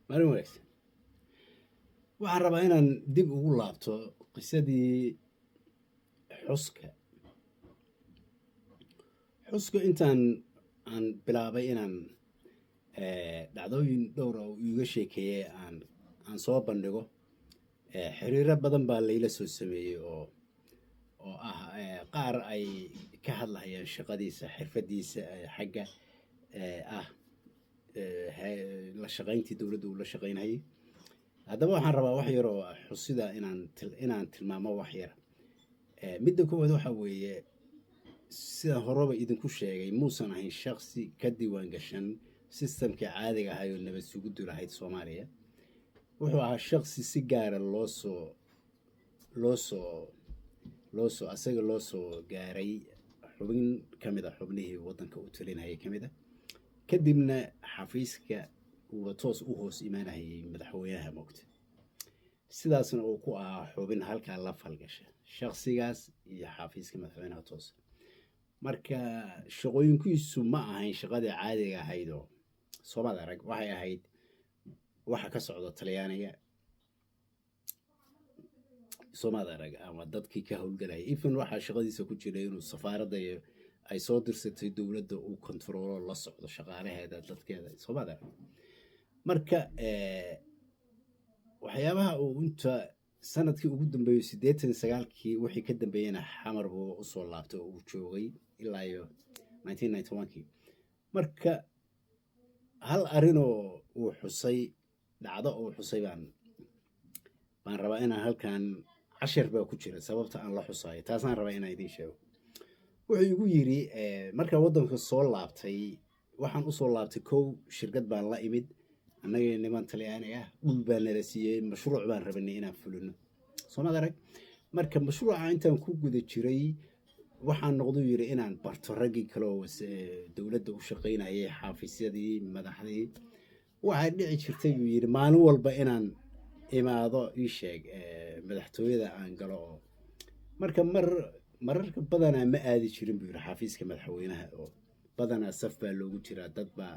maalin wanaagsan. Waxaan rabaa inaan dib ugu laabto qisadii xuska. Xuska intaan aan bilaabay inaan dhacdooyin dhowr ah oo iiga sheekeeyey aan soo bandhigo. Xiriiro badan baa layla soo sameeyey oo ah qaar ay ka hadlayaan shaqadiisa, xirfadiisa xagga ah la shaqayntii dowladda uu la shaqaynayay. Haddaba waxaan rabaa wax yar oo xusida inaan tilmaamo wax yar. Midda koowaad waxa weeye sidaan horeba idinku sheegay muusan ahayn shakhsi ka diiwaan gashan sistamkii caadiga ahay oo nabad sugiddu lahayd Soomaaliya. Wuxuu ahaa shakhsi si gaara loo soo gaaray xubin ka mid a xubnihii waddanka u talinayay ka mid a, kadibna xafiiska uu toos u hoos imaanayay madaxweynaha moogta. Sidaasna uu ku ahaa xubin halkaa la falgasha shakhsigaas iyo xafiiska madaxweynaha toos. Marka shaqooyinkiisu ma ahayn shaqadii caadiga ahayd oo Soomaali arag, waxay ahayd waxa ka socda Talyaaniga Soomaali arag ama dadkii ka howlgalaya. Even waxaa shaqadiisa ku jiray inuu safaaradda ay soo dirsatay dowladda uu kontaroolo la socdo shaqaalaheeda dadkeeda Soomaali arag. Marka waxyaabaha uu inta sanadkii ugu dambeeyay 89kii wixii ka dambeeyayna xamar buu u soo laabtay oo uu joogay ilaa iyo 1991kii. Marka hal arinoo uu xusay dhacdo oo xusay baan rabaa inaan halkan cashar baa ku jira sababta aan la xusayo taasaan rabaa inaan idiin sheego. Wuxuu igu yiri markaa waddanka soo laabtay waxaan u soo laabtay kow shirkad baan la imid annaga niman Talyaani ah dhul baan nala siiyey mashruuc baan rabnay inaan fulino Soomaali arag. Marka mashruuca intaan ku guda jiray waxaan noqday yiri inaan barto raggii kale oo dowladda u shaqaynayay xafiisyadii madaxdii. Waxaa dhici jirtay buu yiri maalin walba inaan imaado ii sheeg madaxtooyada aan galo oo marka mararka badanaa ma aadi jirin buu yiri xafiiska madaxweynaha oo badanaa saf baa loogu jiraa dad baa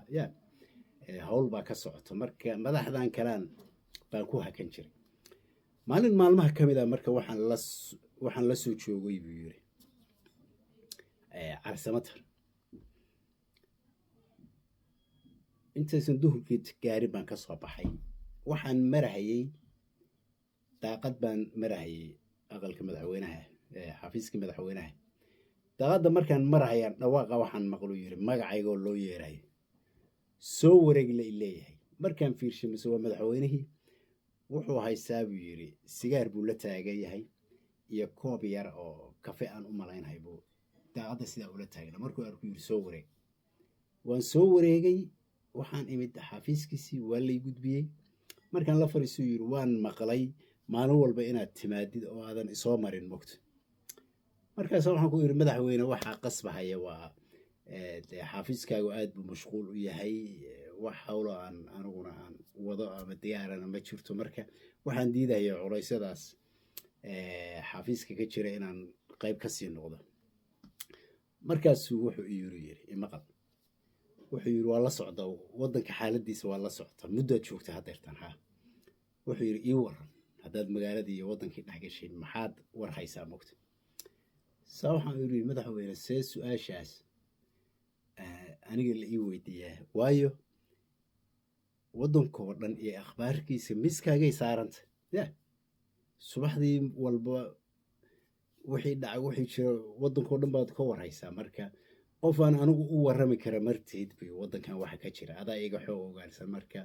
hawl baa ka socota. Marka madaxdan kalaan baan ku hakan jiray. Maalin maalmaha ka mid ah marka waxaan la soo joogay buu yiri Cabsamatar. Intaysan duhurkii gaarin baan ka soo baxay. Waxaan marahayay daaqad baan marahayay aqalka madaxweynaha xafiiska madaxweynaha. Daaqadda markaan marahayaan dhawaaqa waxaan maqlu yiri magacaygoo loo yeeray. Soo wareeg la leeyahay. Markaan fiirshay mise waa madaxweynihii wuxuu haystaa buu yiri sigaar buu la taagan yahay iyo koob yar oo kafe aan u malaynahay buu daaqadda sidaa ula taagna. Markuu arku yiri soo wareeg. Waan soo wareegay waxaan imid xafiiskiisii waa lay gudbiyey. Markaan la fariiso yiri waan maqlay maalin walba inaad timaadid oo aadan isoo marin moogta. Markaas waxaan ku yiri madaxweyne waxaa qasbahaya waa xafiiskaagu aad buu mashquul u yahay wax hawlo aniguna aan wado ama diyaarana ma jirto. Marka waxaan diidayaa culeysyadaas xafiiska ka jira inaan qayb ka sii noqdo. Markaasuu wuxuu yiri imaqal wuxuu yiri waa la socda waddanka xaaladiisa waa la socda muddo joogta hadeertan ha. Wuxuu yiri ii waran haddaad magaaladii iyo waddankii dhex gashay maxaad war haysaa moogta. Waxaan yiri madaxweyne see su'aashaas aniga la ii weydiiyaa waayo waddankoo dhan iyo akhbaarkiisa miskaagay saaranta subaxdii walba wixii dhacay wixii jira waddankoo dhan baad ka warhaysaa. Marka qof aan anigu u warrami kara marteed bay waddankan waxa ka jira adaa iga xoog ogaansan. Marka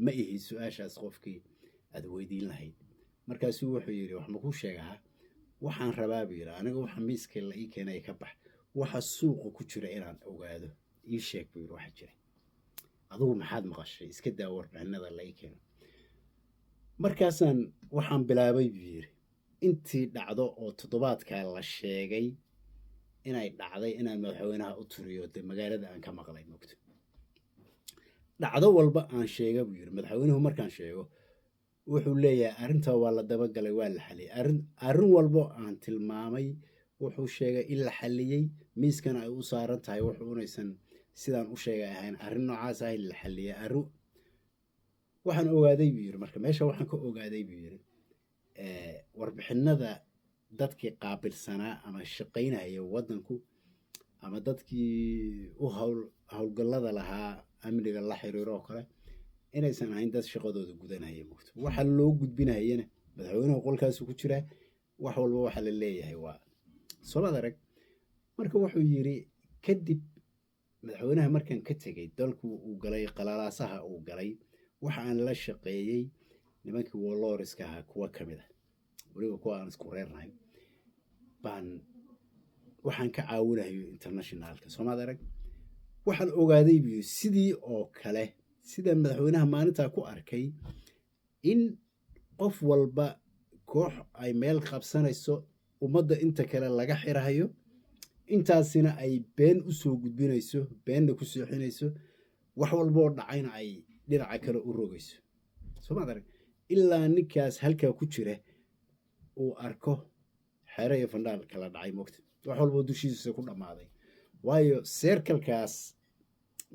ma ihi su'aashaas qofkii aad weydiin lahayd. Markaasuu wuxuu yiri wax ma kuu sheegaa waxaan rabaa buu yiri aniga waxa miiska la ii keenay ka bax waxa suuqa ku jira inaan ogaado ii sheeg buu yiri waxa jira adigu maxaad maqashay iska daa warbixinada la ii keenay. Markaasaan waxaan bilaabay buu yiri intii dhacdo oo toddobaadka la sheegay inay dhacday inaan madaxweynaha u turiyo magaalada aan ka maqlay moogta. Dhacdo walba aan sheega buu yiri madaxweynuhu markaan sheego wuxuu leeyahay arrinta waa la daba galay waa la xaliyay. Arrin walba aan tilmaamay wuxuu sheegay in la xaliyay miiskana ay u saaran tahay wuxuu unaysan sidaan u sheegay ahayn arrin noocaas ah in la xaliyay waxaan ogaaday buu yiri marka meesha waxaan ka ogaaday buu yiri warbixinada dadkii qaabilsanaa ama shaqaynaya waddanku ama dadkii u howlgallada lahaa amniga la xiriiro oo kale inaysan ahayn dad shaqadooda gudanaya mugto waxa loo gudbinayana madaxweynuhu qolkaas ku jira wax walba waxa la leeyahay waa Soomaad arag marka wuxuu yiri kadib madaxweynaha markan ka tagay dalku uu galay qalalaasaha uu galay waxa aan la shaqeeyay nimankii warlordska ahaa kuwa kamid ah waliba kuwa aan isku reernahay baan waxaan ka caawinayo internationalka Soomaad arag waxaan ogaaday biyo sidii oo kale sida madaxweynaha maalinta ku arkay in qof walba koox ay meel qabsanayso ummadda inta kale laga xirahayo intaasina ay been u soo gudbinayso beenna ku sooxinayso wax walba oo dhacayna ay dhinaca kale u rogayso Soomaad arag ilaa ninkaas halka ku jira uu arko xeero iyo fandhaal kala dhacay moogta wax walba dushiisa ku dhamaaday waayo circle-kaas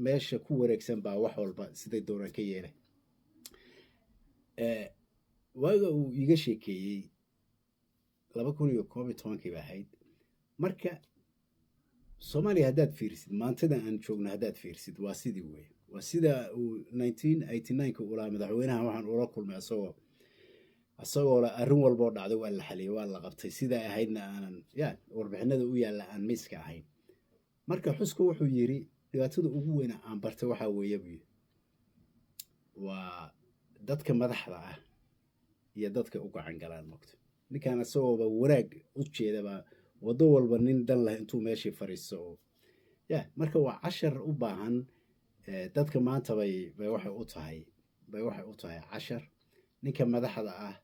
meesha ku wareegsan baa wax walba siday doonaan ka yeelay waaga uu iga sheekeeyey 2011 baa ahayd marka Soomaaliya haddaad fiirsid maantada aan joogno haddaad fiirsid waa sidii weey waa sida uu 1989 uu lahaa madaxweynaha waxaan ula kulmay asagoo la arrin walba oo dhacday waa la xaliyay waa la qabtay sida ahaydna aanan warbixinada u yaala aan miiska ahayn marka xusku wuxuu yiri dhibaatada ugu weyn aan bartay waxa weeye waa dadka madaxda ah iyo dadka u gacan galaan moogto ninkan asagooba wanaag u jeedaba wado walba nin dan leh intuu meeshii fariiso marka waa cashar u baahan dadka maanta bay waxay u tahay cashar ninka madaxda ah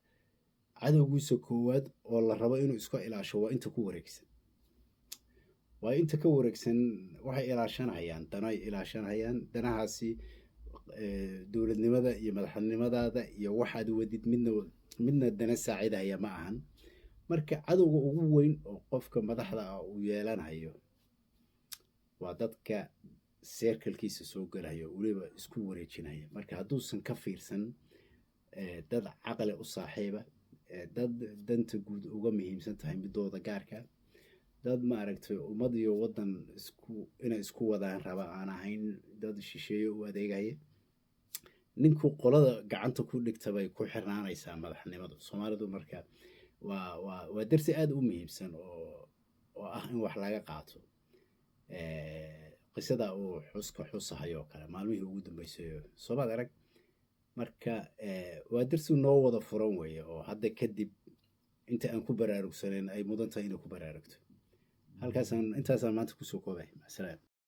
cadowgiisa koowaad oo la rabo inuu iska ilaasho waa inta ku wareegsan waxay ilaashanayaan danahaasi dowladnimada iyo madaxnimadaada iyo waxaad wadid midna dana saacidaya ma ahan marka cadowga ugu weyn oo qofka madaxda ah uu yeelanayo waa dadka circle-kiisa soo galaya waliba isku wareejinaya marka hadduusan ka fiirsan dad caqli u saaxiiba dad danta guud uga muhiimsan tahay midooda gaarka dad ma aragtay ummad iyo waddan inay isku wadaan raba aan ahayn dad shisheeye u adeegaya ninku qolada gacanta ku dhigta bay ku xirnaanaysaa madaxnimadu Soomaalidu marka waa darsi aad u muhiimsan oo ah in wax laga qaato qisada uu xusahayo kale maalmihii ugu dambeysay Soomaad arag marka waa darsi noo wada furan weeye oo hadda kadib inta aan ku baraarugsaneyn ay mudan tahay inay ku baraarugto halkaasaan intaasaan maanta kusoo koobay. Asalaam.